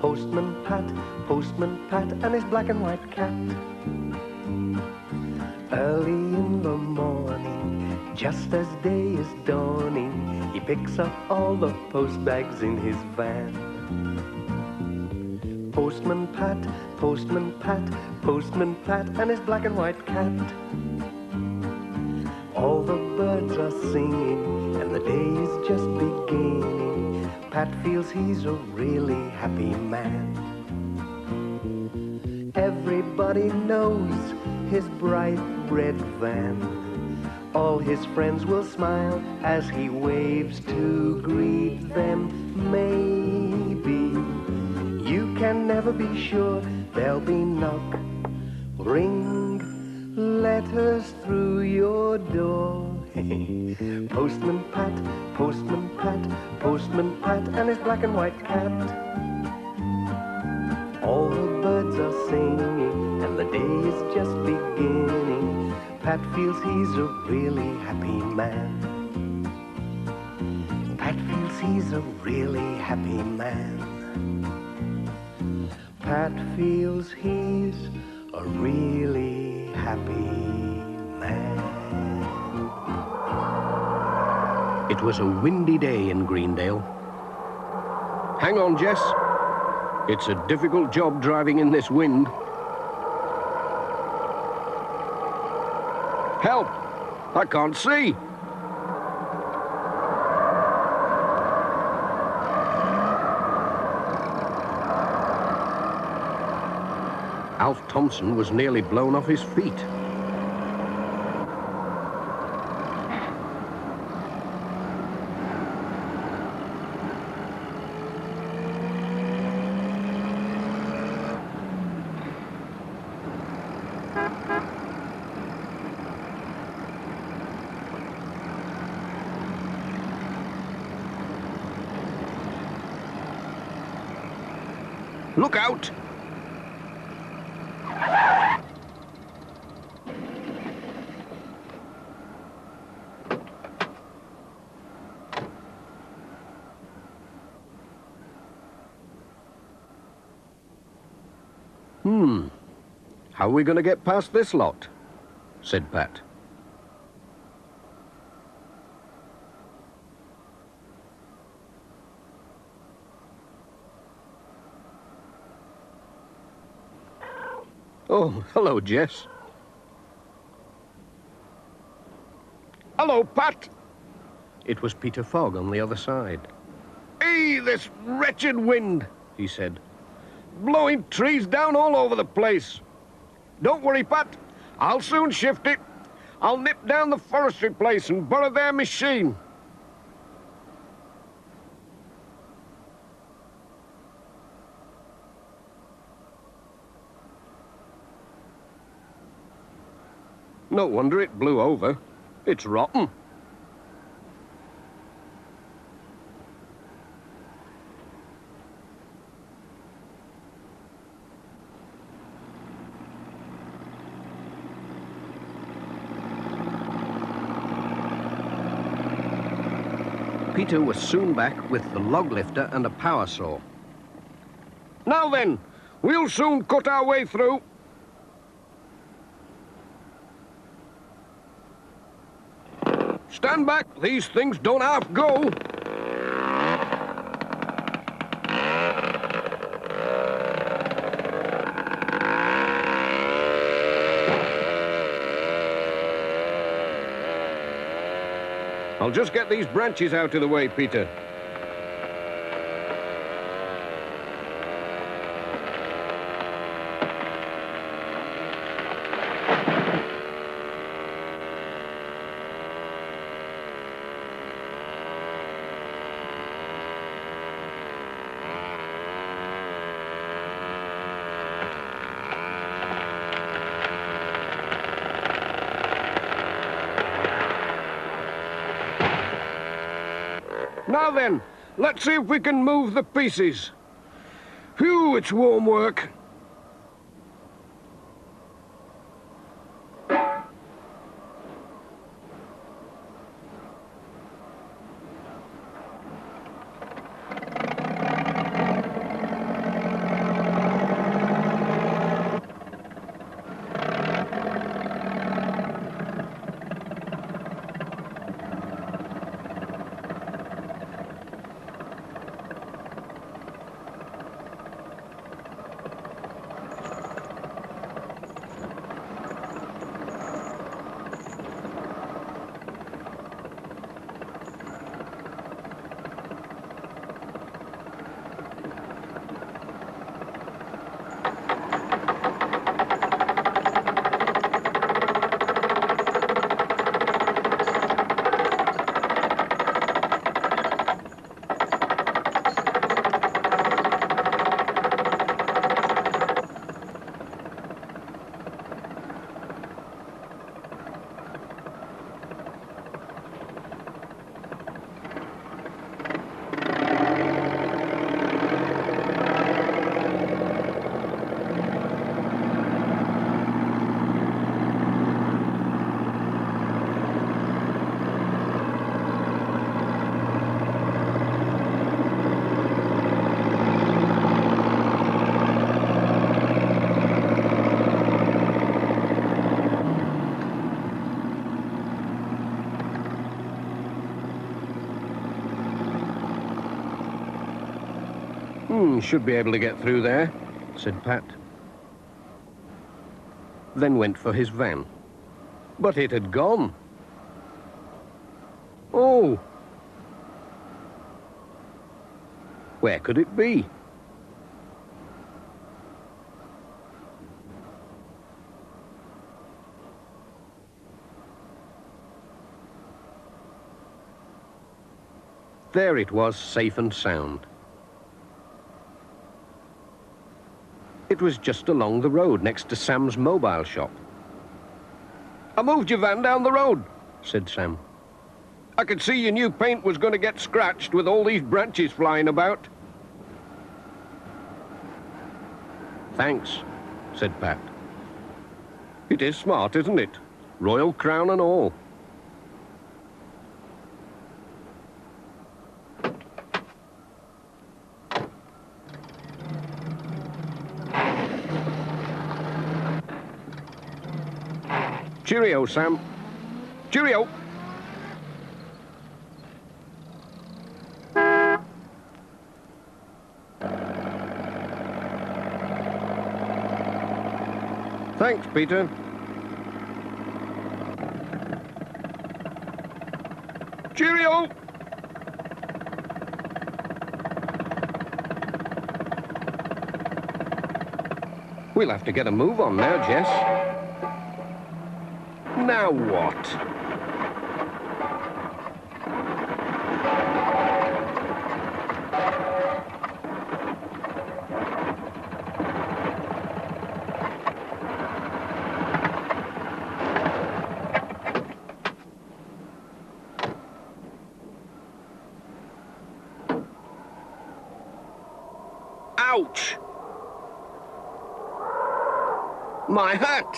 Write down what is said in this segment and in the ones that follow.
Postman Pat, and his black and white cat. Early in the morning, just as day is dawning, he picks up all the post bags in his van. Postman Pat, Postman Pat, Postman Pat, and his black and white cat. All the birds are singing, and the day is just beginning. Pat feels he's a really happy man. Everybody knows his bright red van. All his friends will smile as he waves to greet them. Maybe you can never be sure. There'll be knock, ring, letters through your door. Postman Pat, Postman Pat, Postman Pat, and his black and white cat. All the birds are singing, and the day is just beginning. Pat feels he's a really happy man. Pat feels he's a really happy man. Pat feels he's a really happy man. It was a windy day in Greendale. Hang on, Jess. It's a difficult job driving in this wind. Help! I can't see. Alf Thompson was nearly blown off his feet. Look out! How are we going to get past this lot? Said Pat. Oh, hello, Jess. Hello, Pat. It was Peter Fogg on the other side. Hey, this wretched wind, he said. Blowing trees down all over the place. Don't worry, Pat. I'll soon shift it. I'll nip down the forestry place and borrow their machine. No wonder it blew over. It's rotten. Peter was soon back with the log lifter and a power saw. Now then, we'll soon cut our way through. Stand back, these things don't half go. I'll just get these branches out of the way, Peter. Now then, let's see if we can move the pieces. Phew, it's warm work. Should be able to get through there, said Pat. Then went for his van. But it had gone. Oh! Where could it be? There it was, safe and sound. It was just along the road next to Sam's mobile shop. I moved your van down the road, said Sam. I could see your new paint was going to get scratched with all these branches flying about. Thanks, said Pat. It is smart, isn't it? Royal crown and all. Cheerio, Sam. Cheerio. Thanks, Peter. Cheerio. We'll have to get a move on now, Jess. Now what? Ouch! My hat!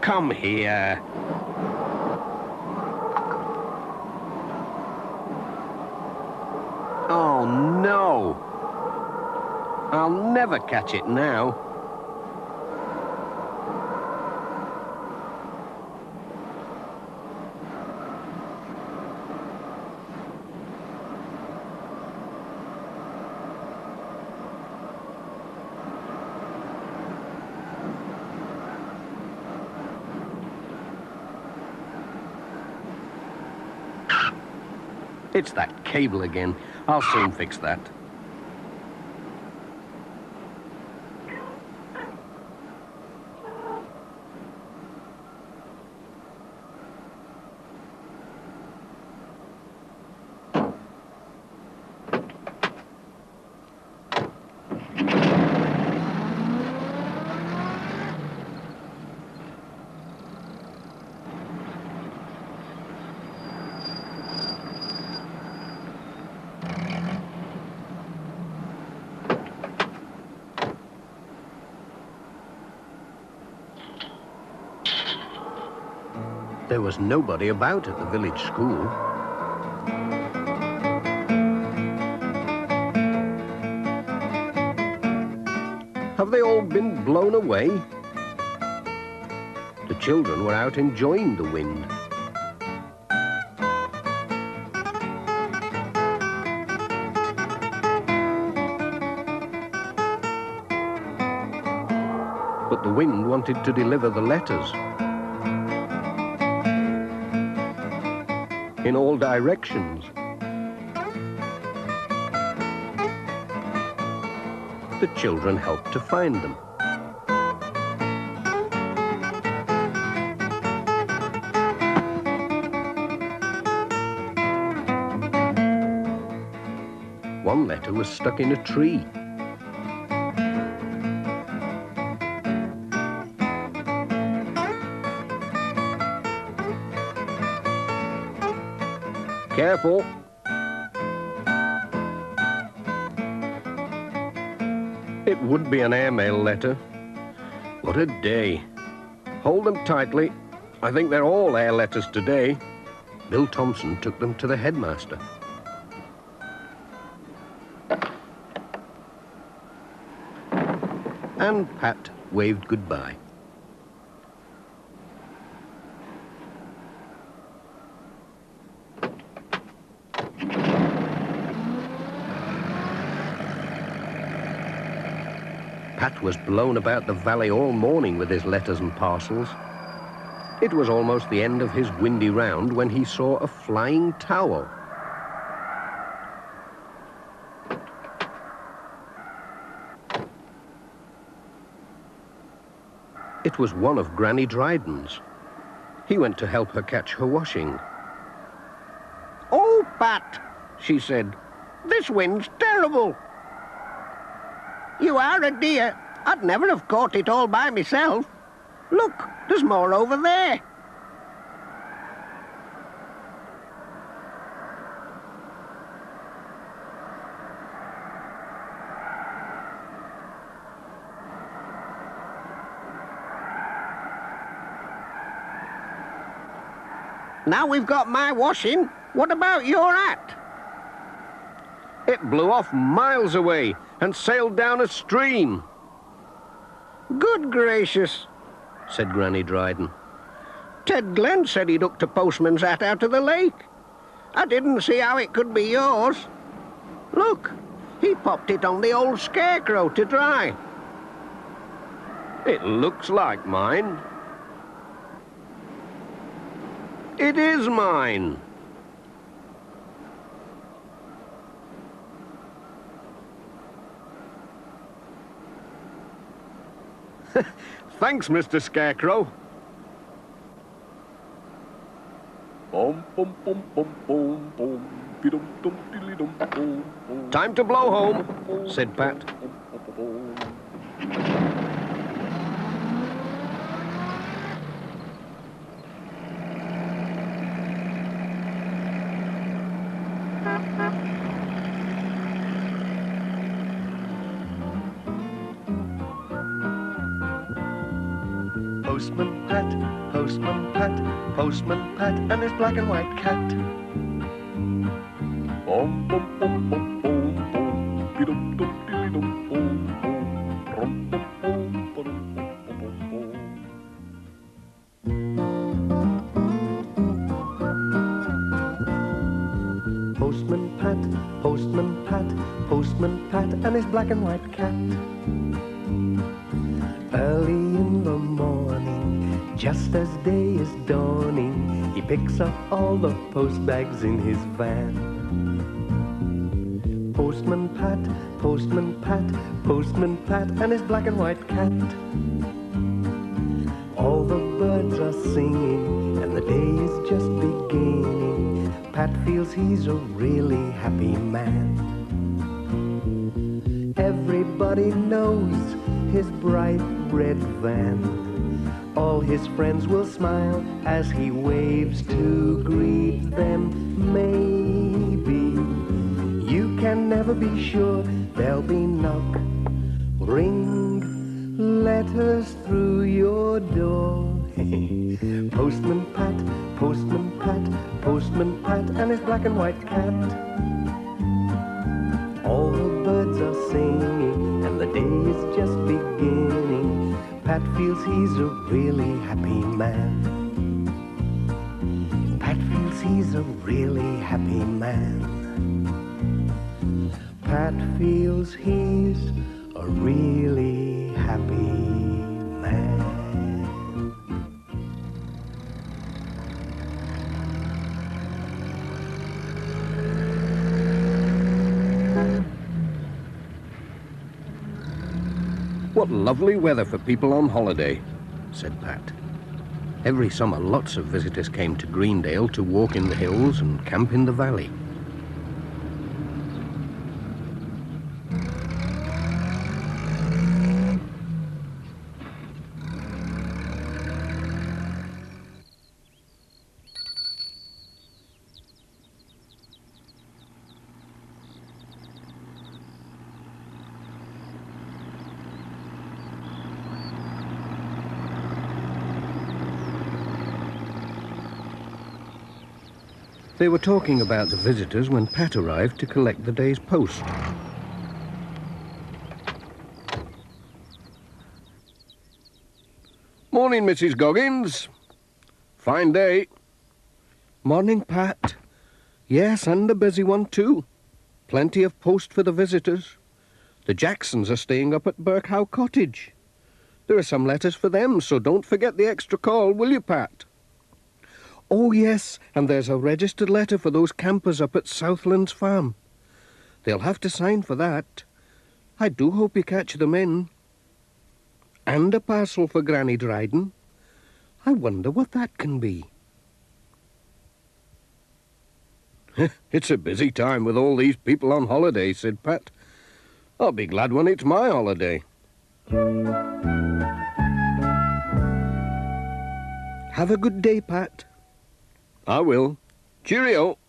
Come here. Oh, no. I'll never catch it now. It's that cable again. I'll soon fix that. There was nobody about at the village school. Have they all been blown away? The children were out enjoying the wind. But the wind wanted to deliver the letters. In all directions. The children helped to find them. One letter was stuck in a tree. Careful. It would be an airmail letter. What a day. Hold them tightly. I think they're all air letters today. Bill Thompson took them to the headmaster. And Pat waved goodbye. Pat was blown about the valley all morning with his letters and parcels. It was almost the end of his windy round when he saw a flying towel. It was one of Granny Dryden's. He went to help her catch her washing. "Oh, Pat," she said, "this wind's terrible." "You are a dear. I'd never have caught it all by myself. Look, there's more over there." "Now we've got my washing, what about your hat?" "It blew off miles away and sailed down a stream." "Good gracious," said Granny Dryden. "Ted Glenn said he took the postman's hat out of the lake. I didn't see how it could be yours. Look, he popped it on the old scarecrow to dry." "It looks like mine." "It is mine." "Thanks, Mr. Scarecrow." "Time to blow home," said Pat. Postman Pat, Postman Pat, Postman Pat, and his black and white cat. Postman Pat, Postman Pat, Postman Pat, and his black and white cat. Early in the morning, just as day is dawning, he picks up all the post bags in his van. Postman Pat, Postman Pat, Postman Pat, and his black and white cat. All the birds are singing, and the day is just beginning. Pat feels he's a really happy man. Everybody knows his bright red van. All his friends will smile as he waves to greet them. Maybe you can never be sure there'll be knock, ring, letters through your door. Postman Pat, Postman Pat, Postman Pat, and his black and white cat. All the birds are singing, and the day is just beginning. Pat feels he's a really happy man. Pat feels he's a really happy man. Pat feels he's a really happy man. "What lovely weather for people on holiday," said Pat. Every summer, lots of visitors came to Greendale to walk in the hills and camp in the valley. They were talking about the visitors when Pat arrived to collect the day's post. "Morning, Mrs. Goggins. Fine day." "Morning, Pat. Yes, and a busy one too. Plenty of post for the visitors. The Jacksons are staying up at Birkhow Cottage. There are some letters for them, so don't forget the extra call, will you, Pat? Oh, yes, and there's a registered letter for those campers up at Southlands Farm. They'll have to sign for that. I do hope you catch them in. And a parcel for Granny Dryden. I wonder what that can be. It's a busy time with all these people on holiday, said Pat. I'll be glad when it's my holiday. Have a good day, Pat. I will. Cheerio.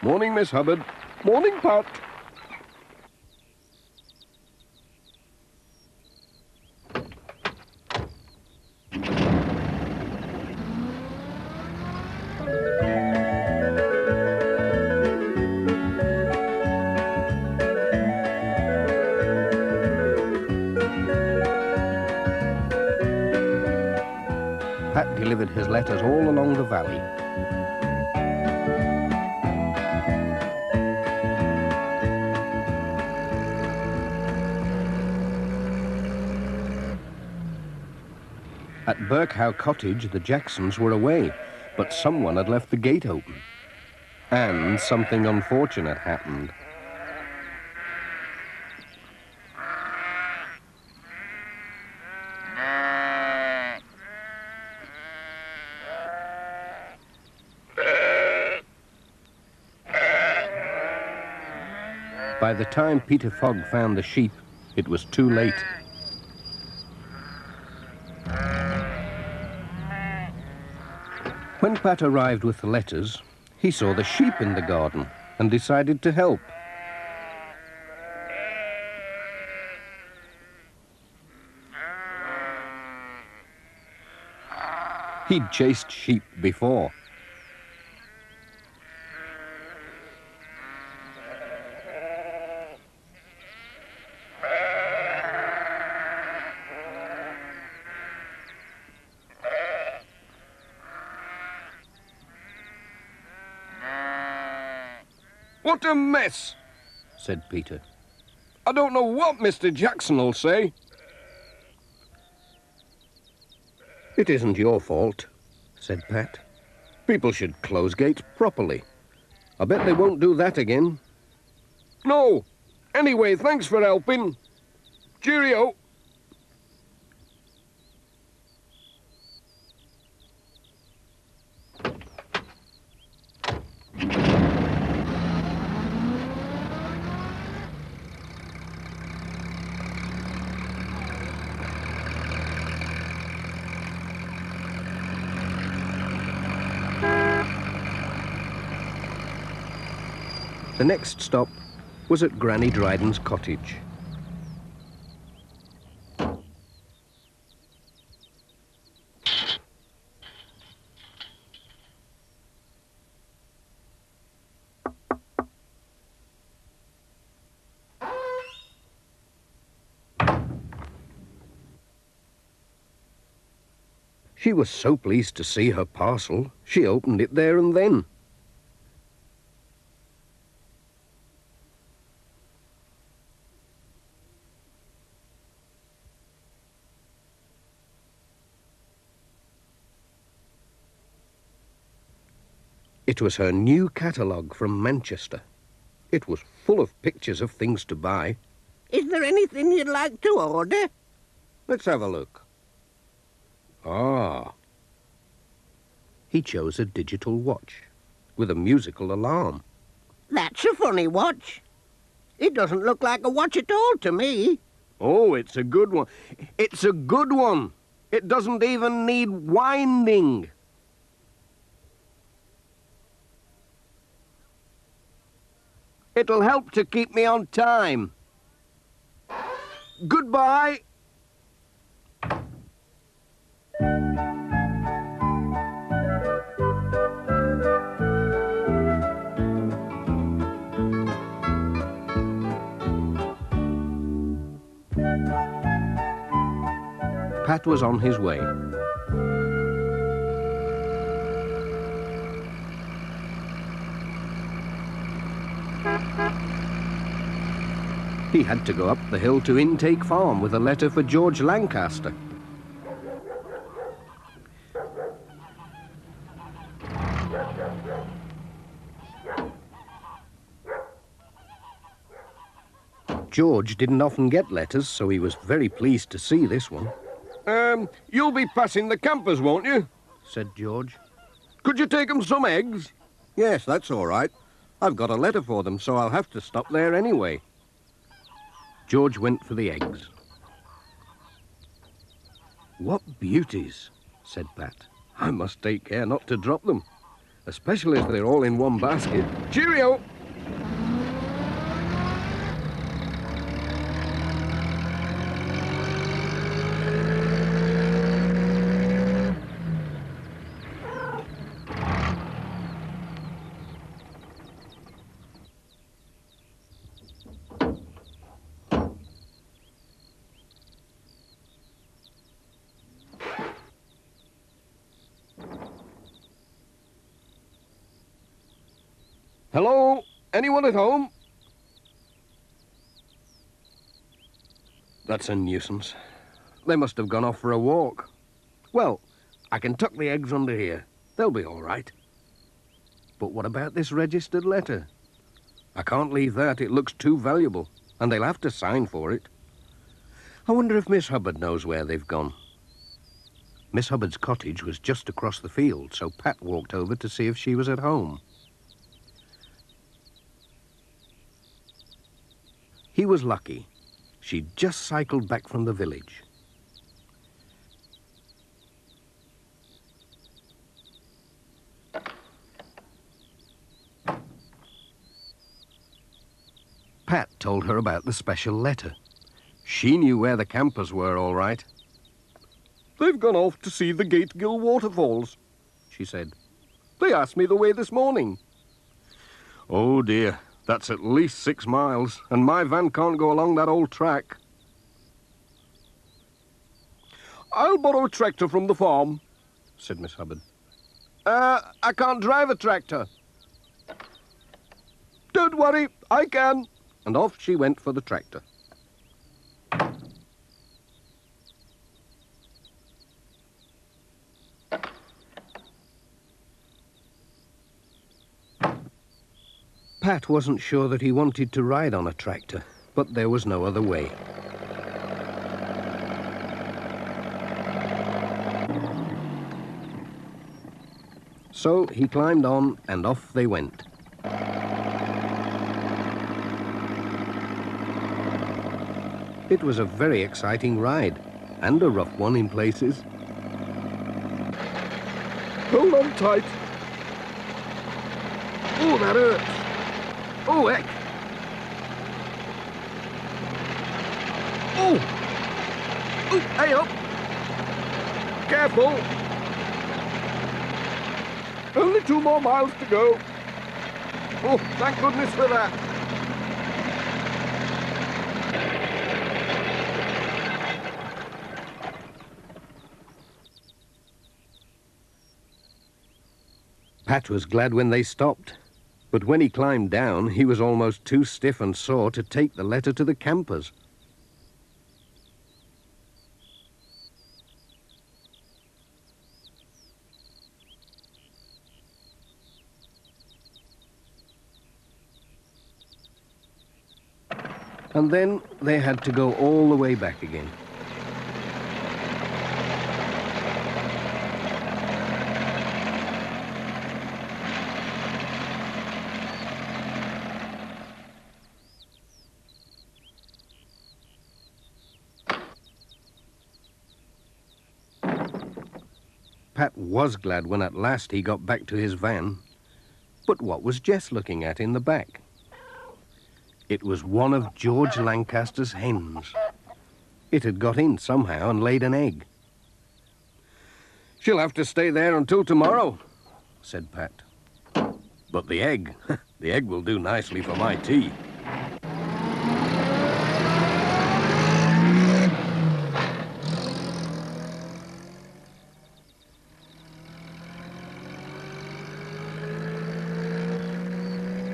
Morning, Miss Hubbard. Morning, Pat. Pat delivered his letters all along the valley. At Birkhow Cottage, the Jacksons were away, but someone had left the gate open. And something unfortunate happened. By the time Peter Fogg found the sheep, it was too late. When Pat arrived with the letters, he saw the sheep in the garden and decided to help. He'd chased sheep before. What a mess, said Peter. I don't know what Mr. Jackson will say. It isn't your fault, said Pat. People should close gates properly. I bet they won't do that again. No. Anyway, thanks for helping. Cheerio. The next stop was at Granny Dryden's cottage. She was so pleased to see her parcel, she opened it there and then. It was her new catalogue from Manchester. It was full of pictures of things to buy. Is there anything you'd like to order? Let's have a look. Ah. He chose a digital watch with a musical alarm. That's a funny watch. It doesn't look like a watch at all to me. Oh, it's a good one. It's a good one. It doesn't even need winding. It'll help to keep me on time. Goodbye. Pat was on his way. He had to go up the hill to Intake Farm with a letter for George Lancaster. George didn't often get letters, so he was very pleased to see this one. You'll be passing the campers, won't you? Said George. Could you take them some eggs? Yes, that's all right. I've got a letter for them, so I'll have to stop there anyway. George went for the eggs. What beauties, said Pat. I must take care not to drop them, especially as they're all in one basket. Cheerio! Hello? Anyone at home? That's a nuisance. They must have gone off for a walk. Well, I can tuck the eggs under here. They'll be all right. But what about this registered letter? I can't leave that. It looks too valuable, and they'll have to sign for it. I wonder if Miss Hubbard knows where they've gone. Miss Hubbard's cottage was just across the field, so Pat walked over to see if she was at home. He was lucky. She'd just cycled back from the village. Pat told her about the special letter. She knew where the campers were, all right. They've gone off to see the Gategill waterfalls, she said. They asked me the way this morning. Oh, dear. That's at least 6 miles, and my van can't go along that old track. I'll borrow a tractor from the farm, said Miss Hubbard. I can't drive a tractor. Don't worry, I can. And off she went for the tractor. Pat wasn't sure that he wanted to ride on a tractor, but there was no other way. So he climbed on and off they went. It was a very exciting ride, and a rough one in places. Hold on tight. Oh, that hurts. Oh, heck! Oh! Oh, hey up! Careful! Only 2 more miles to go. Oh, thank goodness for that. Pat was glad when they stopped. But when he climbed down, he was almost too stiff and sore to take the letter to the campers. And then they had to go all the way back again. Pat was glad when at last he got back to his van. But what was Jess looking at in the back? It was one of George Lancaster's hens. It had got in somehow and laid an egg. She'll have to stay there until tomorrow, said Pat. But the egg will do nicely for my tea.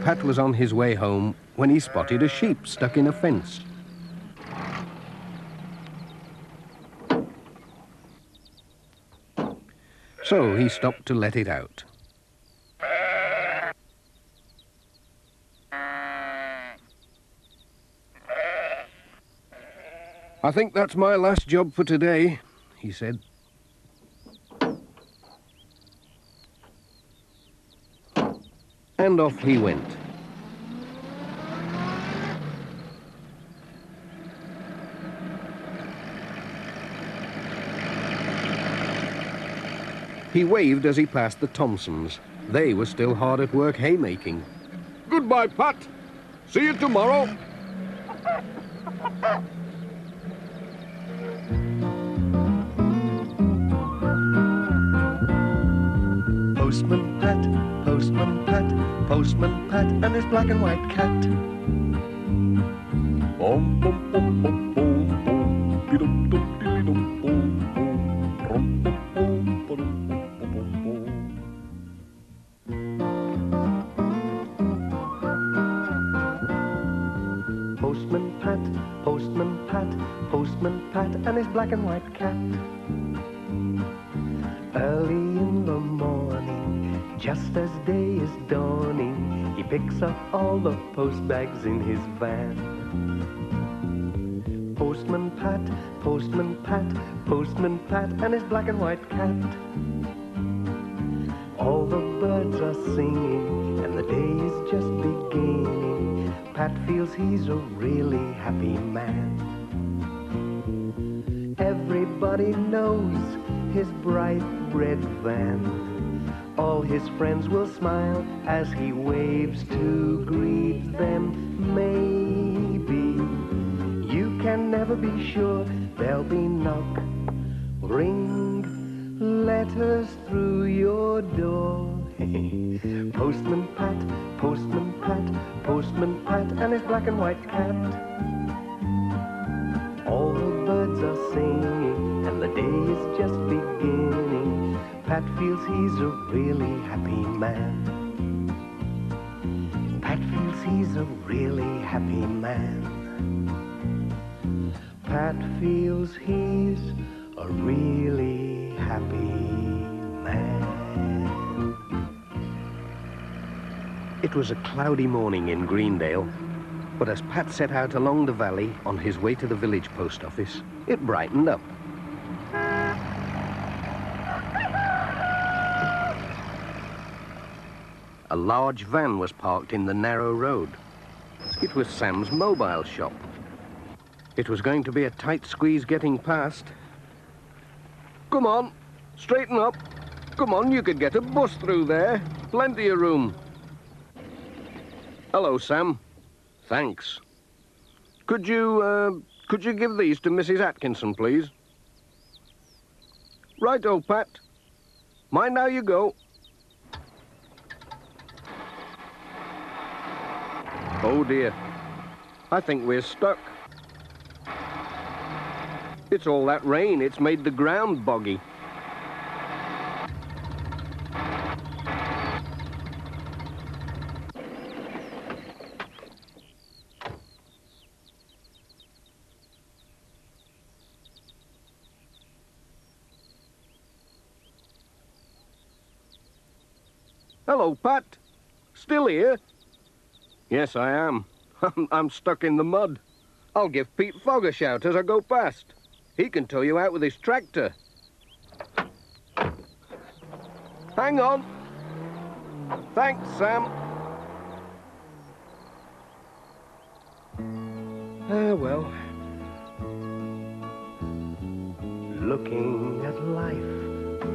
Pat was on his way home when he spotted a sheep stuck in a fence. So he stopped to let it out. "I think that's my last job for today," he said. And off he went. He waved as he passed the Thompsons. They were still hard at work haymaking. "Goodbye, Pat. See you tomorrow." Postman Pat, Postman Pat, Postman Pat, and his black and white cat. Bom, bom, bom, bom, bom, bom, be-dum, dum, dilly-dum, bom, bom, brum, bom, bom, ba-dum, bom, bom, bom, bom. Postman Pat, Postman Pat, Postman Pat, and his black and white cat. Early in the morning, just as day is dawning, he picks up all the post bags in his van. Postman Pat, Postman Pat, Postman Pat, and his black and white cat. All the birds are singing, and the day is just beginning. Pat feels he's a really happy man. Everybody knows his bright red van. All his friends will smile as he waves to greet them. Maybe you can never be sure. There'll be knock, ring, letters through your door. Postman Pat, Postman Pat, Postman Pat, and his black and white cat. All the birds are singing, and the day is just beginning. Pat feels he's a really happy man. Pat feels he's a really happy man. Pat feels he's a really happy man. It was a cloudy morning in Greendale, but as Pat set out along the valley on his way to the village post office, it brightened up. A large van was parked in the narrow road. It was Sam's mobile shop. It was going to be a tight squeeze getting past. "Come on, straighten up. Come on, you could get a bus through there. Plenty of room." "Hello, Sam. Thanks. Could you give these to Mrs. Atkinson, please?" "Right, old Pat. Mind how you go." Oh dear, I think we're stuck. It's all that rain, it's made the ground boggy. Hello, Pat. Still here? Yes, I am. I'm stuck in the mud. I'll give Pete Fogg a shout as I go past. He can tow you out with his tractor. Hang on. Thanks, Sam. Well. Looking at life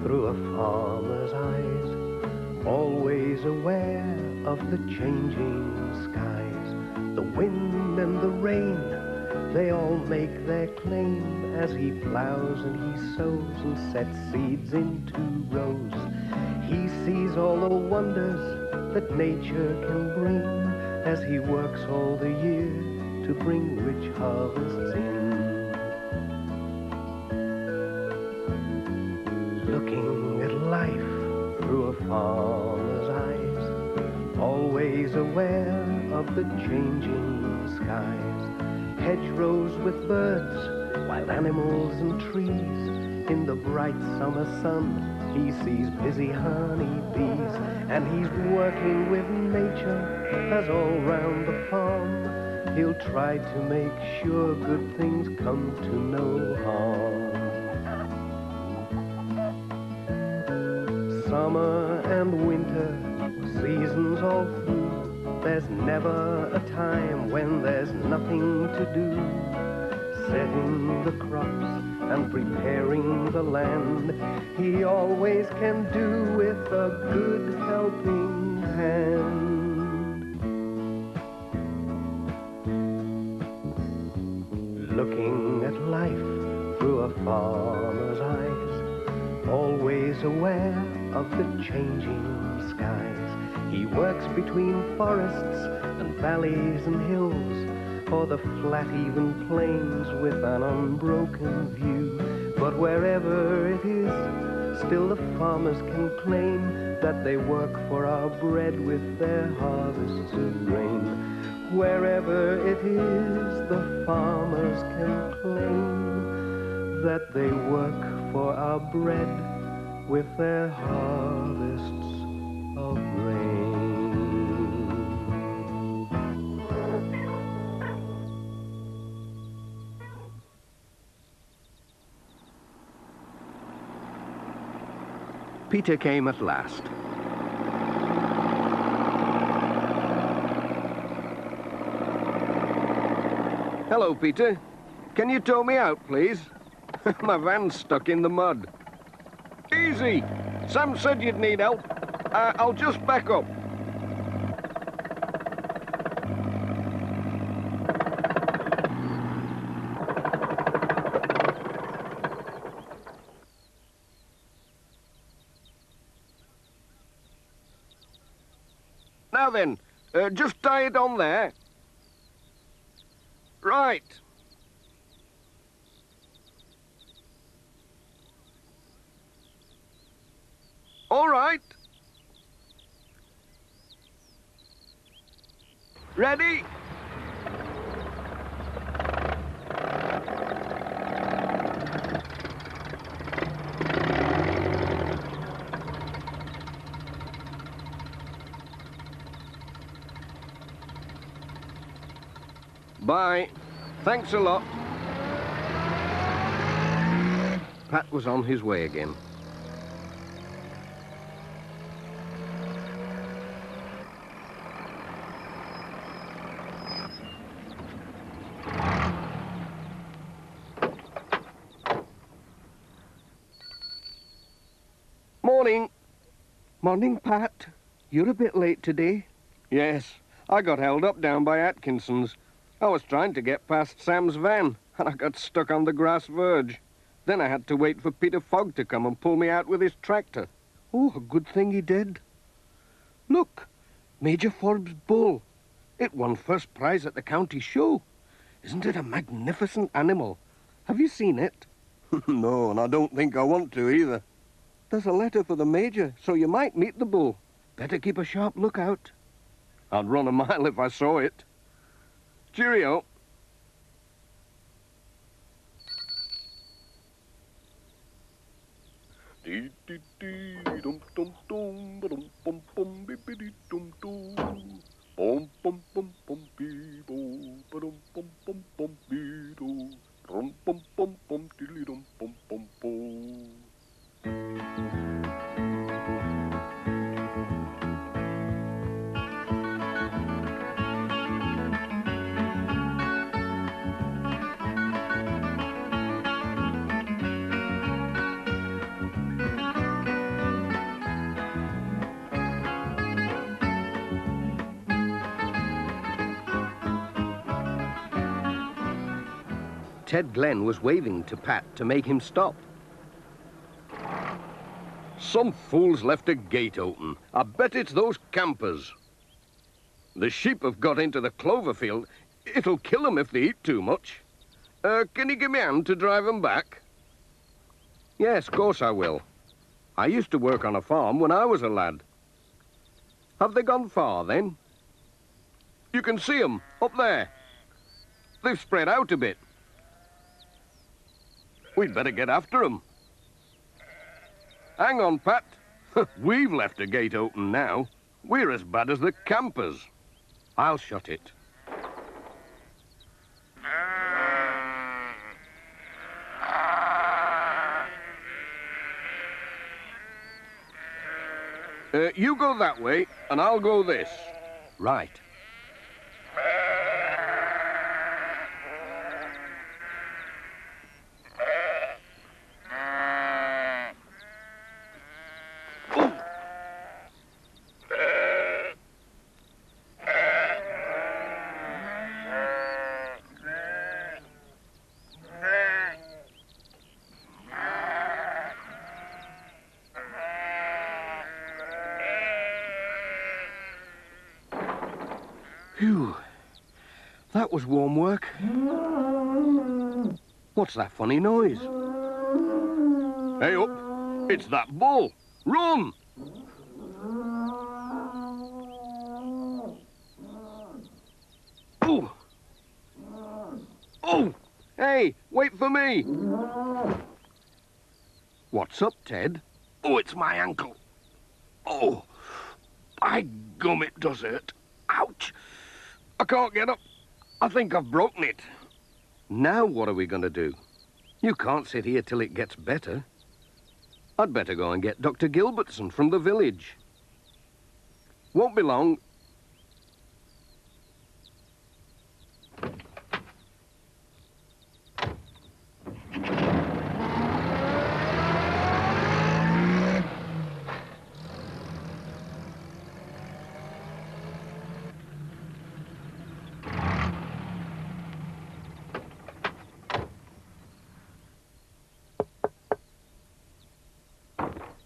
through a farmer's eyes, always aware of the changing skies. The wind and the rain, they all make their claim as he plows and he sows and sets seeds into rows. He sees all the wonders that nature can bring as he works all the year to bring rich harvests in. Looking at life through a farmer's eyes, always always aware of the changing skies. Hedgerows with birds, wild animals and trees. In the bright summer sun, he sees busy honeybees, and he's working with nature, as all round the farm he'll try to make sure good things come to no harm. Summer and winter, seasons all through, there's never a time when there's nothing to do. Setting the crops and preparing the land, he always can do with a good helping hand. Looking at life through a farmer's eyes, always aware of the changing skies. He works between forests and valleys and hills, or the flat even plains with an unbroken view. But wherever it is, still the farmers can claim that they work for our bread with their harvests of grain. Wherever it is, the farmers can claim that they work for our bread with their harvests of grain. Peter came at last. Hello, Peter. Can you tow me out, please? My van's stuck in the mud. Easy! Sam said you'd need help. I'll just back up. Now then, just tie it on there. Right. All right. Ready? Bye. Thanks a lot. Pat was on his way again. Morning. Morning, Pat. You're a bit late today. Yes, I got held up down by Atkinson's. I was trying to get past Sam's van, and I got stuck on the grass verge. Then I had to wait for Peter Fogg to come and pull me out with his tractor. Oh, a good thing he did. Look, Major Forbes' bull. It won first prize at the county show. Isn't it a magnificent animal? Have you seen it? No, and I don't think I want to either. There's a letter for the Major, so you might meet the bull. Better keep a sharp lookout. I'd run a mile if I saw it. Cheerio. Dee dee dee dum dum dum ba dum bum bum bi bi dee dum dum bum bum bum bum bee bo ba dum bum bum bum bee do rum bum bum bum diddly dum bum bum bum. Ted Glenn was waving to Pat to make him stop. Some fool's left a gate open. I bet it's those campers. The sheep have got into the clover field. It'll kill them if they eat too much. Can you give me a hand to drive them back? Yes, of course I will. I used to work on a farm when I was a lad. Have they gone far, then? You can see them up there. They've spread out a bit. We'd better get after them. Hang on, Pat. We've left the gate open now. We're as bad as the campers. I'll shut it. You go that way, and I'll go this. Right. Phew. That was warm work. What's that funny noise? Hey up! It's that bull! Run! Oh! Oh! Hey, wait for me! What's up, Ted? Oh, it's my ankle. Oh! By gum, it does hurt. Ouch! I can't get up. I think I've broken it. Now what are we going to do? You can't sit here till it gets better. I'd better go and get Dr. Gilbertson from the village. Won't be long.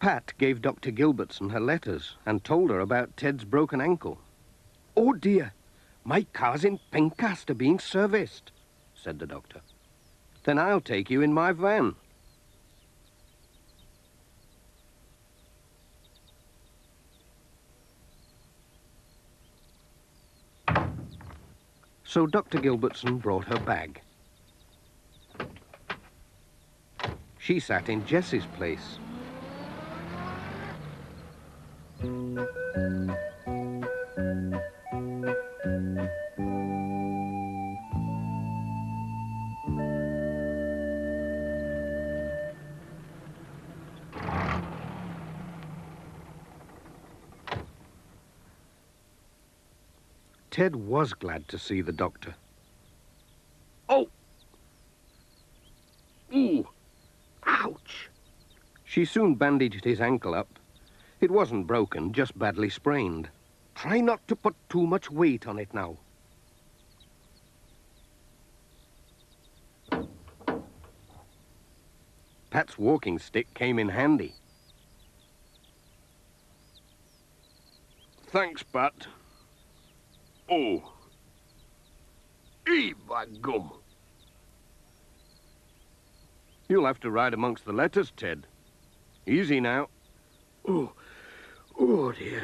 Pat gave Dr. Gilbertson her letters and told her about Ted's broken ankle. Oh dear, my car's in Pencaster being serviced, said the doctor. Then I'll take you in my van. So Dr. Gilbertson brought her bag. She sat in Jess's place. Ted was glad to see the doctor. Oh! Ooh! Ouch! She soon bandaged his ankle up. It wasn't broken, just badly sprained. Try not to put too much weight on it now. Pat's walking stick came in handy. Thanks, Pat. Oh. By gum. You'll have to ride amongst the letters, Ted. Easy now. Oh. Oh, dear.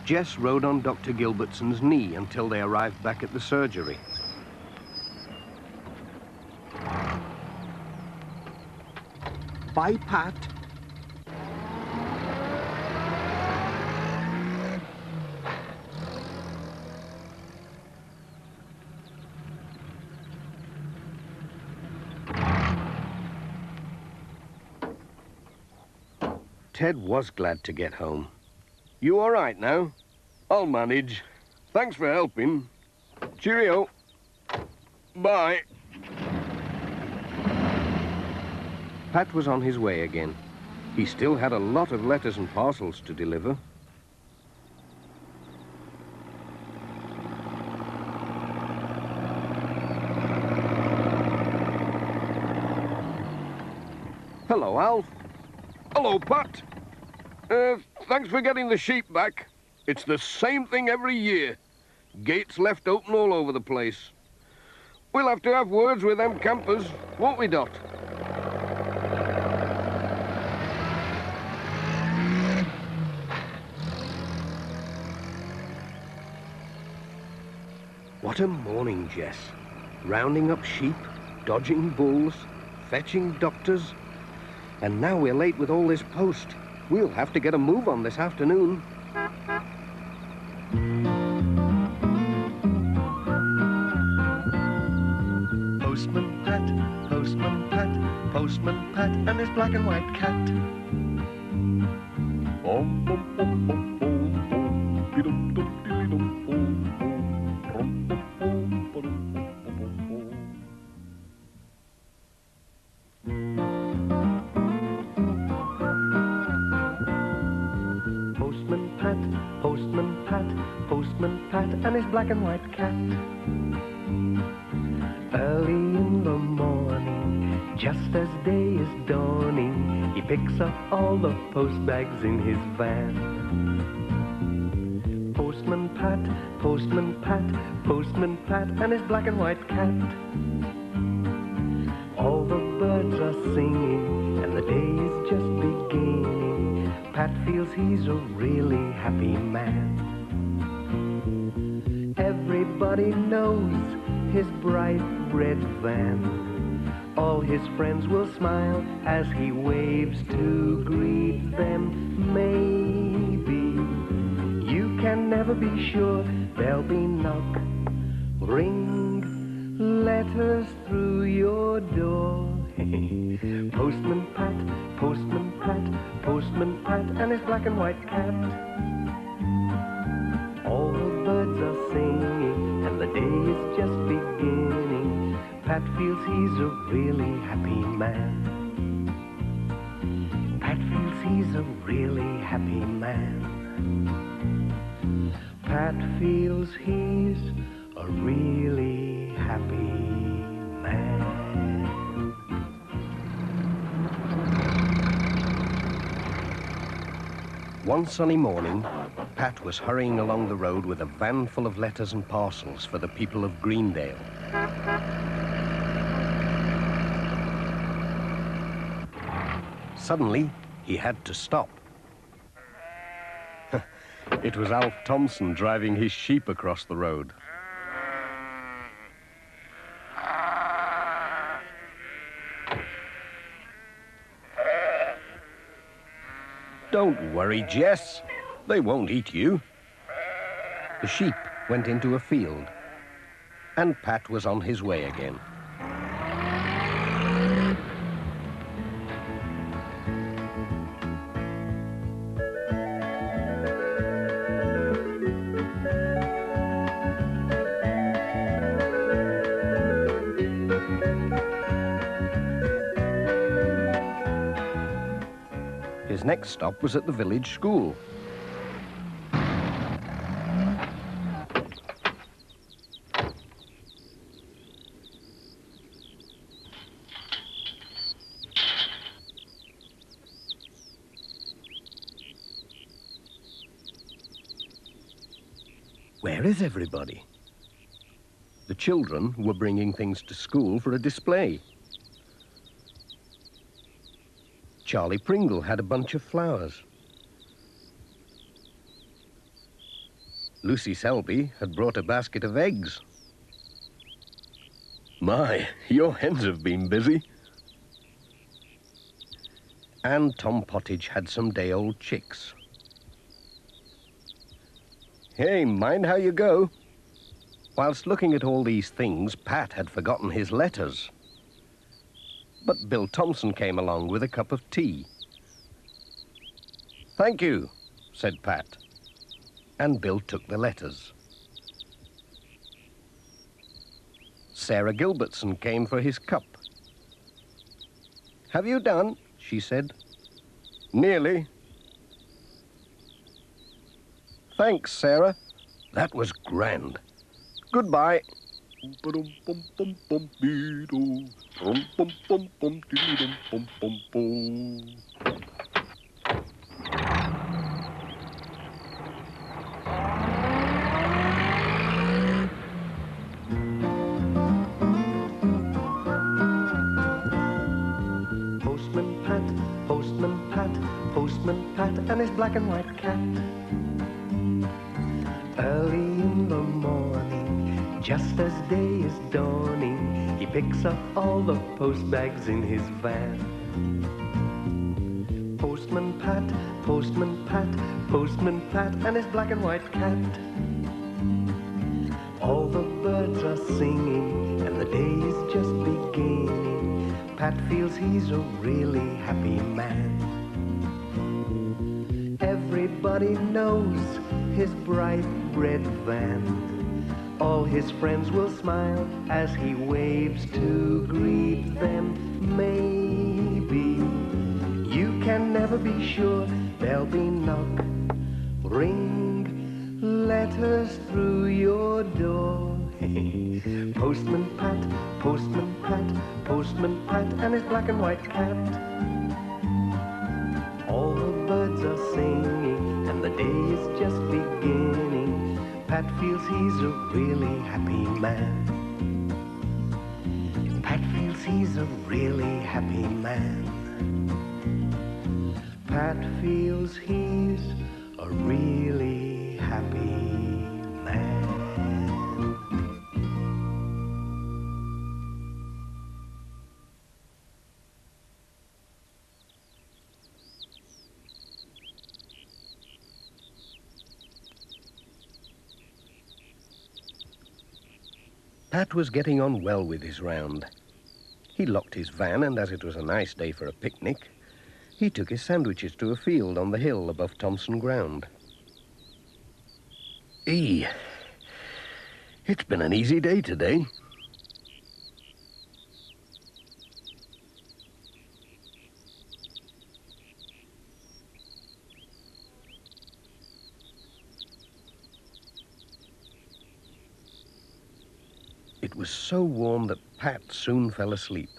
Jess rode on Dr. Gilbertson's knee until they arrived back at the surgery. Bye, Pat. Ted was glad to get home. You all right now? I'll manage. Thanks for helping. Cheerio. Bye. Pat was on his way again. He still had a lot of letters and parcels to deliver. Hello, Alf. Hello, Pat. Thanks for getting the sheep back. It's the same thing every year. Gates left open all over the place. We'll have to have words with them campers, won't we, Dot? What a morning, Jess. Rounding up sheep, dodging bulls, fetching doctors. And now we're late with all this post. We'll have to get a move on this afternoon. Postman Pat, Postman Pat, Postman Pat, and his black and white cat. Postman Pat, Postman Pat, Postman Pat, and his black and white cat. Early in the morning, just as day is dawning, he picks up all the post bags in his van. Postman Pat, Postman Pat, Postman Pat, and his black and white cat. All the birds are singing, and the day is just beginning. Pat feels he's a really happy man. Everybody knows his bright red van. All his friends will smile as he waves to greet them. Maybe you can never be sure. There'll be knock, ring, letters through your door. Postman Pat, Postman Pat, Postman Pat, and his black and white cat. All the birds are singing, and the day is just beginning. Pat feels he's a really happy man. Pat feels he's a really happy man. Pat feels he's a really happy man. One sunny morning, Pat was hurrying along the road with a van full of letters and parcels for the people of Greendale. Suddenly, he had to stop. It was Alf Thompson driving his sheep across the road. Don't worry, Jess. They won't eat you. The sheep went into a field, and Pat was on his way again. His next stop was at the village school. Where is everybody? The children were bringing things to school for a display. Charlie Pringle had a bunch of flowers. Lucy Selby had brought a basket of eggs. My, your hens have been busy. And Tom Pottage had some day-old chicks. Hey, mind how you go. Whilst looking at all these things, Pat had forgotten his letters. But Bill Thompson came along with a cup of tea. Thank you, said Pat. And Bill took the letters. Sarah Gilbertson came for his cup. Have you done? She said. Nearly. Thanks, Sarah. That was grand. Goodbye. Postman Pat and his black and white cat. Early in the morning, just as day is dawning, he picks up all the post bags in his van. Postman Pat, Postman Pat, Postman Pat and his black and white cat. All the birds are singing and the day is just beginning. Pat feels he's a really happy man. Everybody knows his bright red van. All his friends will smile as he waves to greet them. Maybe you can never be sure. There'll be knock, ring, letters through your door. Postman Pat, Postman Pat, Postman Pat and his black and white cat. All the birds are singing and the day is just beginning. Pat feels he's a really happy man. Pat feels he's a really happy man. Pat feels he's a really happy man. Pat was getting on well with his round. He locked his van, and as it was a nice day for a picnic, he took his sandwiches to a field on the hill above Thompson Ground. It's been an easy day today. It was so warm that Pat soon fell asleep.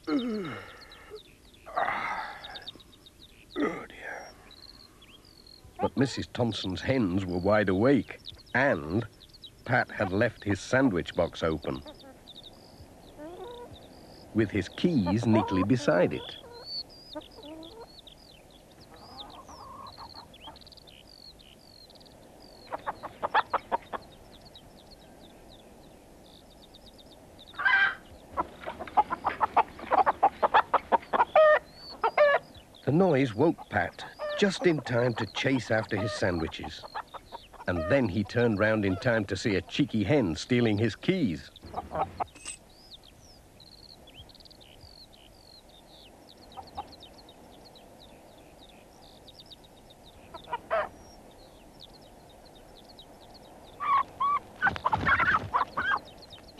Oh dear. But Mrs. Thompson's hens were wide awake, and Pat had left his sandwich box open, with his keys neatly beside it. The noise woke Pat just in time to chase after his sandwiches. And then he turned round in time to see a cheeky hen stealing his keys.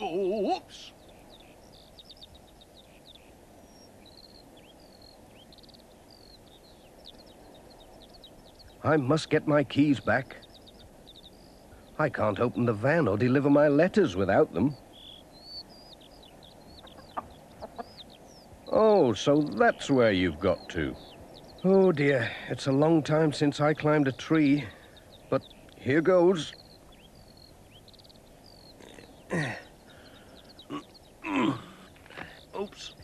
Oh, whoops! I must get my keys back. I can't open the van or deliver my letters without them. Oh, so that's where you've got to. Oh dear, it's a long time since I climbed a tree, but here goes. Oops.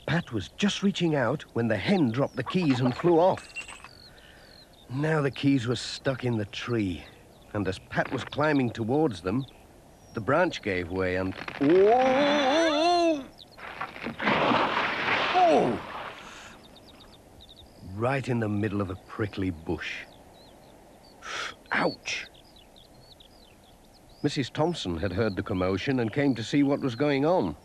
Pat was just reaching out when the hen dropped the keys and flew off. Now the keys were stuck in the tree, and as Pat was climbing towards them, the branch gave way and... Whoa! Oh! Right in the middle of a prickly bush. Ouch! Mrs. Thompson had heard the commotion and came to see what was going on.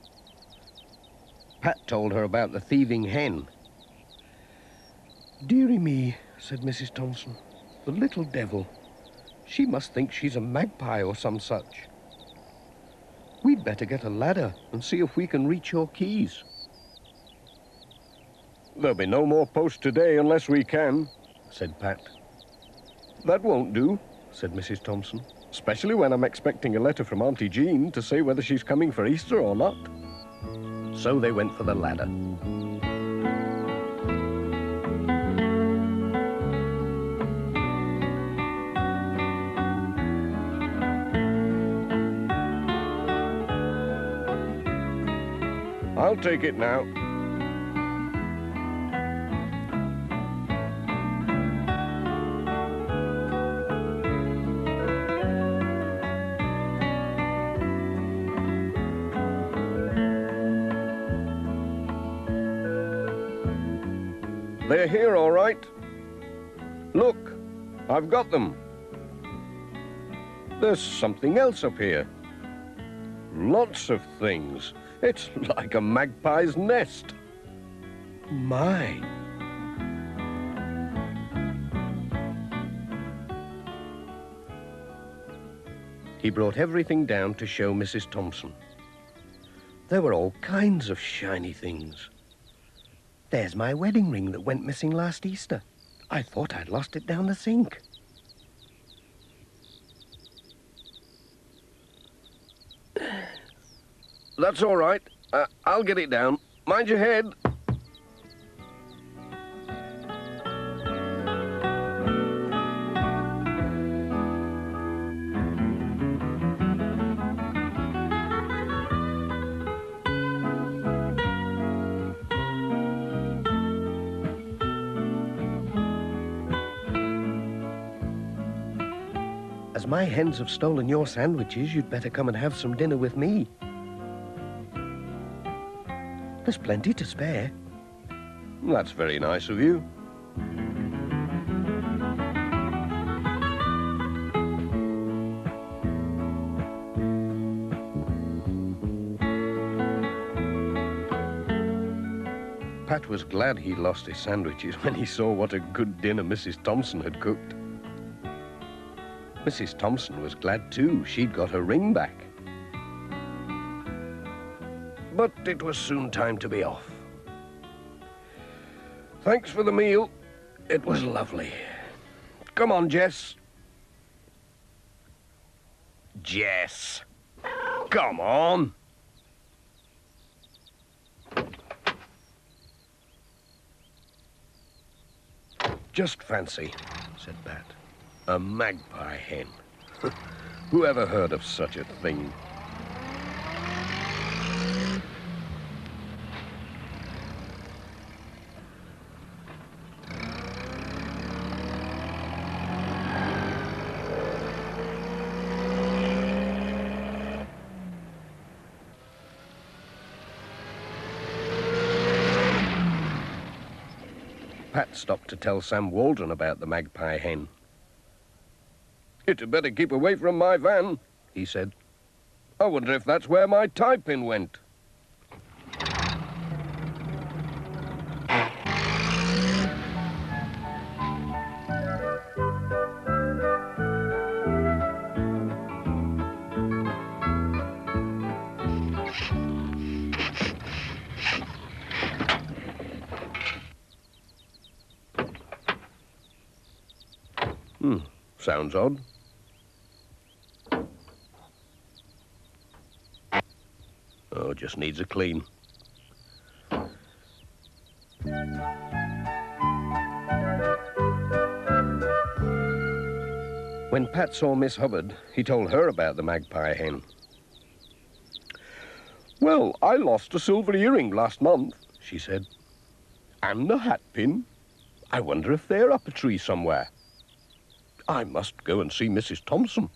Pat told her about the thieving hen. "Dearie me," said Mrs. Thompson, "the little devil. She must think she's a magpie or some such. We'd better get a ladder and see if we can reach your keys." "There'll be no more post today unless we can," said Pat. "That won't do," said Mrs. Thompson, "especially when I'm expecting a letter from Auntie Jean to say whether she's coming for Easter or not." So they went for the ladder. I'll take it now. They're here, all right. Look, I've got them. There's something else up here. Lots of things. It's like a magpie's nest. My. He brought everything down to show Mrs. Thompson. There were all kinds of shiny things. There's my wedding ring that went missing last Easter. I thought I'd lost it down the sink. That's all right. I'll get it down. Mind your head. As my hens have stolen your sandwiches, you'd better come and have some dinner with me. There's plenty to spare. That's very nice of you. Pat was glad he'd lost his sandwiches when he saw what a good dinner Mrs. Thompson had cooked. Mrs. Thompson was glad too. She'd got her ring back. But it was soon time to be off. Thanks for the meal. It was lovely. Come on, Jess. Jess. Come on. Just fancy, said Pat. A magpie hen. Who ever heard of such a thing? Pat stopped to tell Sam Waldron about the magpie hen. "You'd better keep away from my van," he said. "I wonder if that's where my tie pin went." Sounds odd. Oh, just needs a clean. When Pat saw Miss Hubbard, he told her about the magpie hen. "Well, I lost a silver earring last month," she said. "And a hat pin. I wonder if they're up a tree somewhere. I must go and see Mrs. Thompson."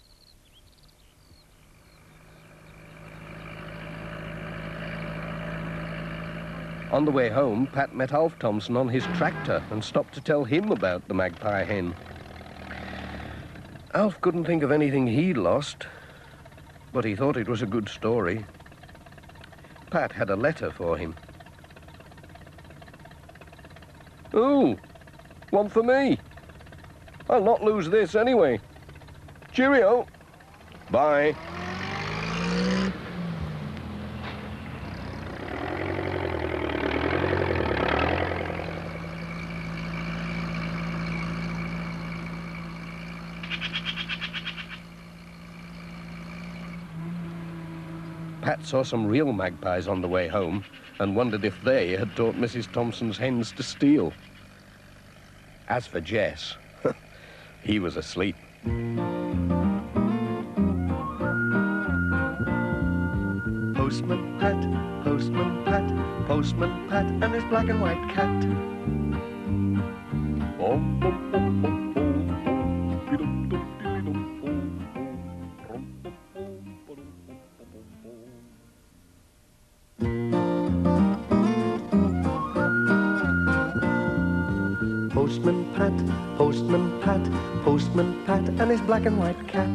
On the way home, Pat met Alf Thompson on his tractor and stopped to tell him about the magpie hen. Alf couldn't think of anything he'd lost, but he thought it was a good story. Pat had a letter for him. "Oh, one for me. I'll not lose this anyway. Cheerio. Bye." Pat saw some real magpies on the way home and wondered if they had taught Mrs. Thompson's hens to steal. As for Jess, he was asleep. Postman Pat, Postman Pat, Postman Pat, and his black and white cat. Bum, bum, bum, bum, bum, bum, dee-dum, dum, dee-dum, bum, bum, bum, bum, bum, bum, bum, bum. Postman Pat, Postman Pat, Postman Pat, and his black and white cat.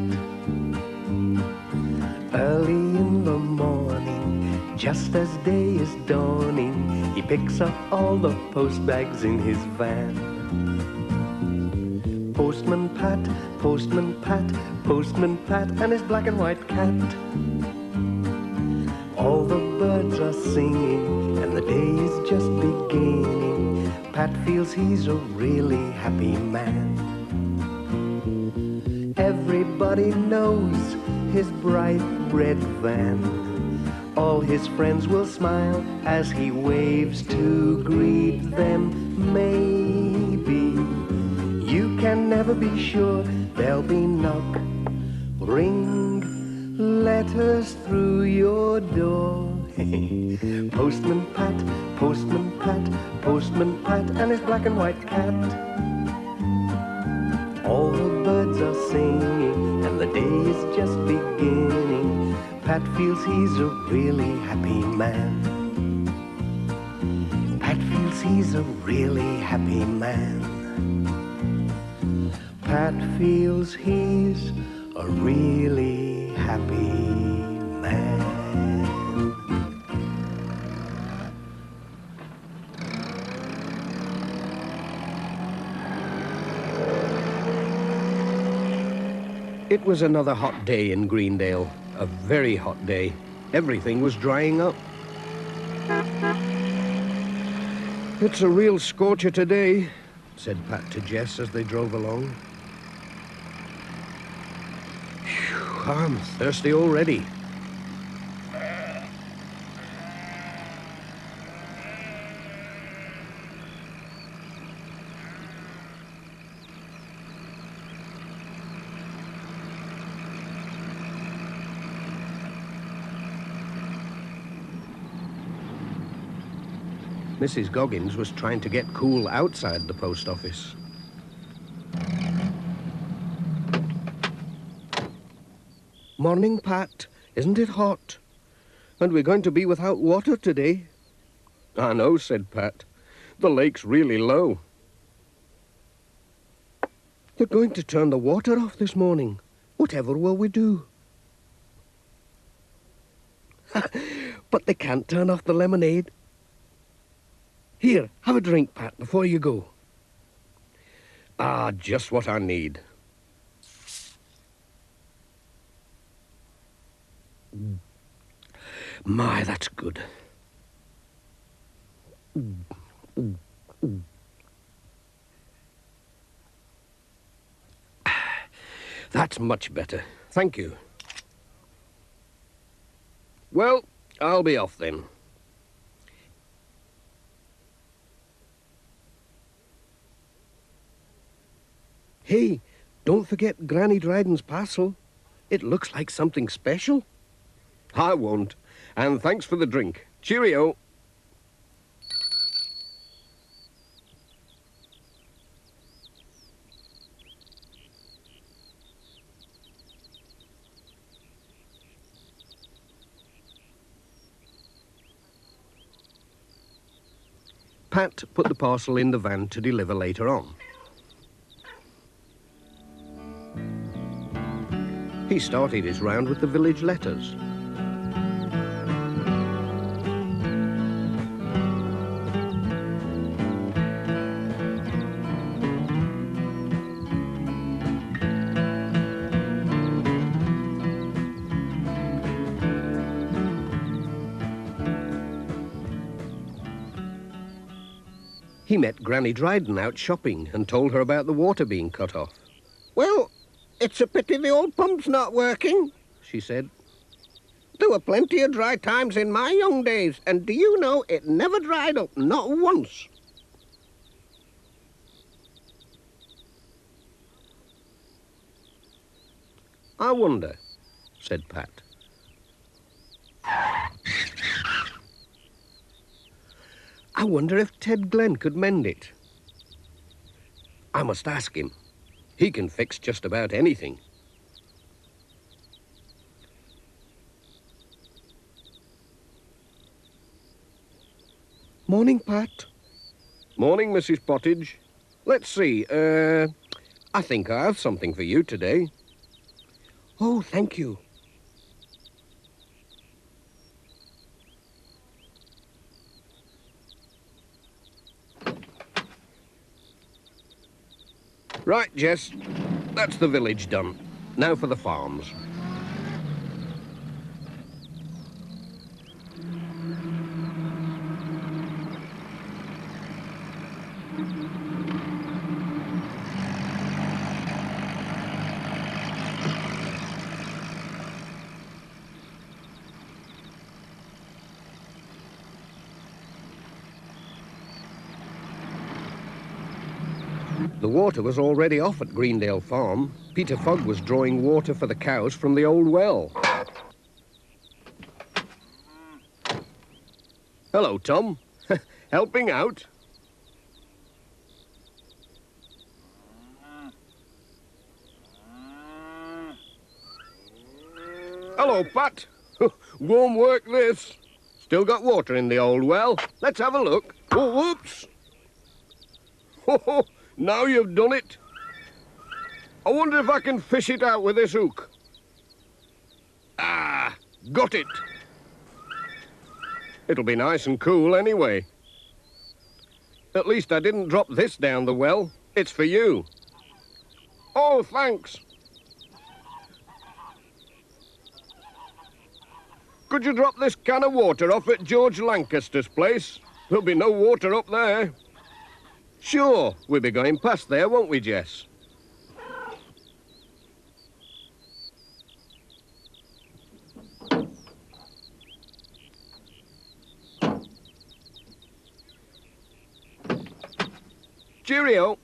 Early in the morning, just as day is dawning, he picks up all the post bags in his van. Postman Pat, Postman Pat, Postman Pat, and his black and white cat. All the birds are singing, and the day is just beginning. Pat feels he's a really happy man. Everybody knows his bright red van. All his friends will smile as he waves to greet them. Maybe you can never be sure. There'll be knock, ring, letters through your door. Postman Pat, Postman Pat, Postman Pat, and his black and white cat. All the birds are singing, and the day is just beginning. Pat feels he's a really happy man. Pat feels he's a really happy man. Pat feels he's a really happy man. It was another hot day in Greendale, a very hot day. Everything was drying up. It's a real scorcher today, said Pat to Jess as they drove along. Phew, I'm thirsty already. Mrs. Goggins was trying to get cool outside the post office. Morning, Pat. Isn't it hot? And we're going to be without water today. I know, said Pat. The lake's really low. They're going to turn the water off this morning. Whatever will we do? But they can't turn off the lemonade. Here, have a drink, Pat, before you go. Ah, just what I need. My, that's good. That's much better. Thank you. Well, I'll be off then. Hey, don't forget Granny Dryden's parcel. It looks like something special. I won't. And thanks for the drink. Cheerio. Pat put the parcel in the van to deliver later on. He started his round with the village letters. He met Granny Dryden out shopping and told her about the water being cut off. Well, it's a pity the old pump's not working, she said. There were plenty of dry times in my young days, and do you know it never dried up, not once. I wonder, said Pat. I wonder if Ted Glen could mend it. I must ask him. He can fix just about anything. Morning, Pat. Morning, Mrs. Pottage. Let's see, I think I have something for you today. Oh, thank you. Right, Jess. That's the village done. Now for the farms. The water was already off at Greendale Farm. Peter Fogg was drawing water for the cows from the old well. Hello, Tom. Helping out? Hello, Pat. Warm work, this. Still got water in the old well. Let's have a look. Oh, whoops. Now you've done it. I wonder if I can fish it out with this hook. Ah, got it. It'll be nice and cool anyway. At least I didn't drop this down the well. It's for you. Oh, thanks. Could you drop this can of water off at George Lancaster's place? There'll be no water up there. Sure, we'll be going past there, won't we, Jess? Cheerio.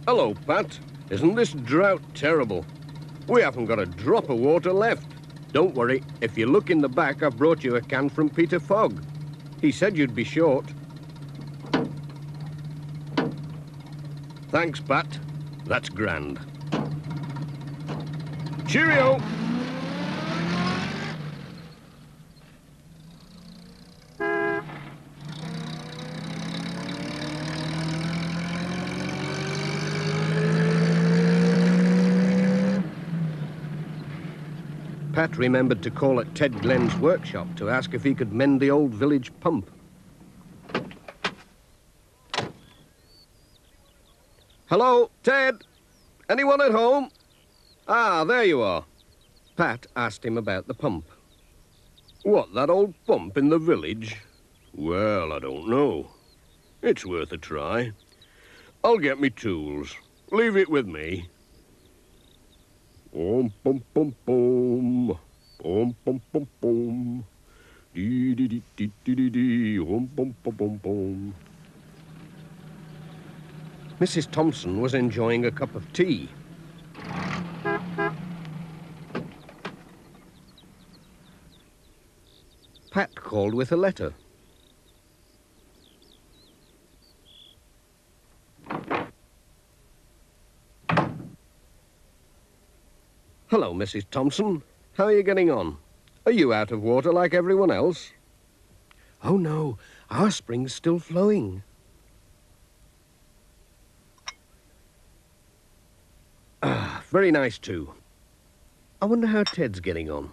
Hello, Pat. Isn't this drought terrible? We haven't got a drop of water left. Don't worry. If you look in the back, I've brought you a can from Peter Fogg. He said you'd be short. Thanks, Pat. That's grand. Cheerio! Pat remembered to call at Ted Glen's workshop to ask if he could mend the old village pump. Hello, Ted? Anyone at home? Ah, there you are. Pat asked him about the pump. What, that old pump in the village? Well, I don't know. It's worth a try. I'll get me tools. Leave it with me. Om pum pum pum, om pum pum pum, dee dee dee dee dee dee dee, om pum pum pum pum. Mrs. Thompson was enjoying a cup of tea. Pat called with a letter. Hello, Mrs. Thompson. How are you getting on? Are you out of water like everyone else? Oh, no. Our spring's still flowing. Ah, very nice, too. I wonder how Ted's getting on.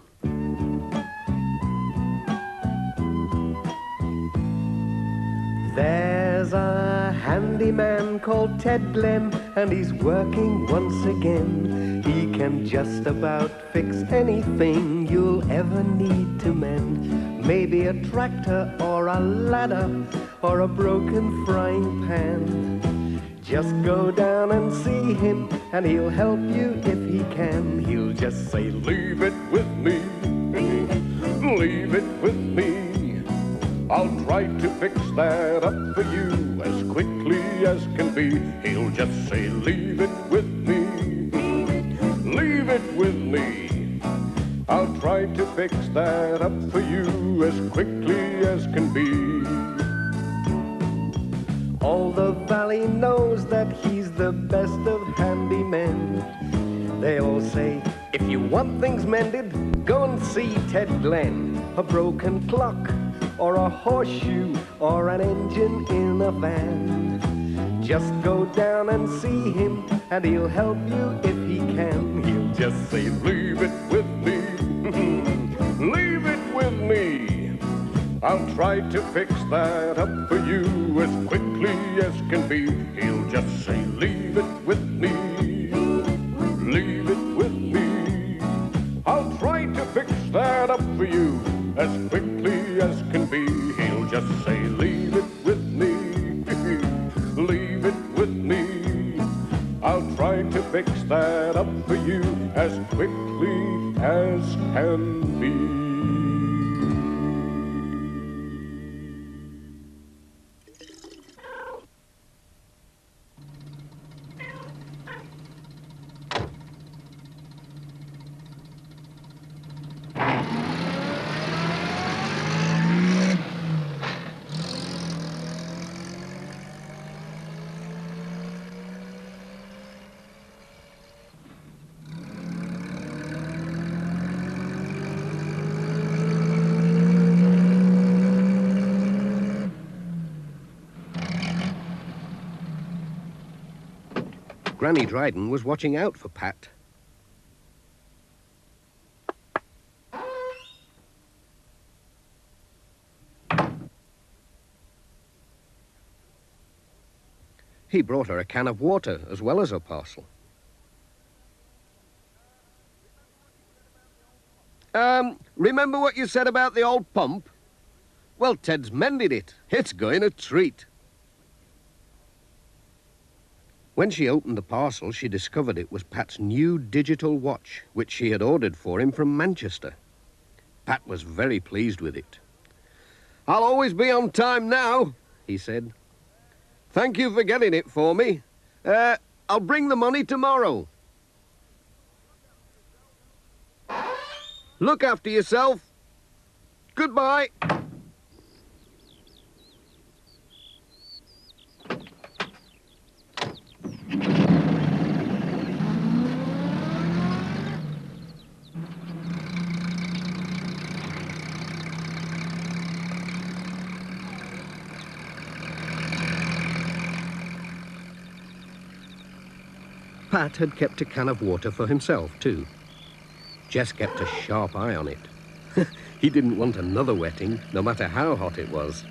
There's a handyman called Ted Glen and he's working once again. He can just about fix anything you'll ever need to mend. Maybe a tractor or a ladder or a broken frying pan. Just go down and see him and he'll help you if he can. He'll just say, leave it with me, leave it with me. I'll try to fix that up for you as quickly as can be. He'll just say, leave it with me, leave it with me. I'll try to fix that up for you as quickly as can be. All the valley knows that he's the best of handymen. They all say, if you want things mended, go and see Ted Glenn. A broken clock, or a horseshoe, or an engine in a van. Just go down and see him, and he'll help you if he can. He'll just say, leave it with me, leave it with me. I'll try to fix that up for you as quickly as can be. He'll just say, leave it with me, leave it with me. I'll try to fix that up for you as quickly as can be. He'll just say, leave it with me, leave it with me. I'll try to fix that up for you as quickly as can be. Granny Dryden was watching out for Pat. He brought her a can of water as well as a parcel. Remember what you said about the old pump? Well, Ted's mended it. It's going a treat. When she opened the parcel, she discovered it was Pat's new digital watch, which she had ordered for him from Manchester. Pat was very pleased with it. I'll always be on time now, he said. Thank you for getting it for me. I'll bring the money tomorrow. Look after yourself. Goodbye. Pat had kept a can of water for himself, too. Jess kept a sharp eye on it. He didn't want another wetting, no matter how hot it was.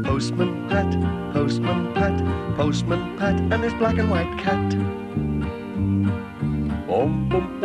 Postman Pat, Postman Pat, Postman Pat, and his black and white cat. Bum, bum,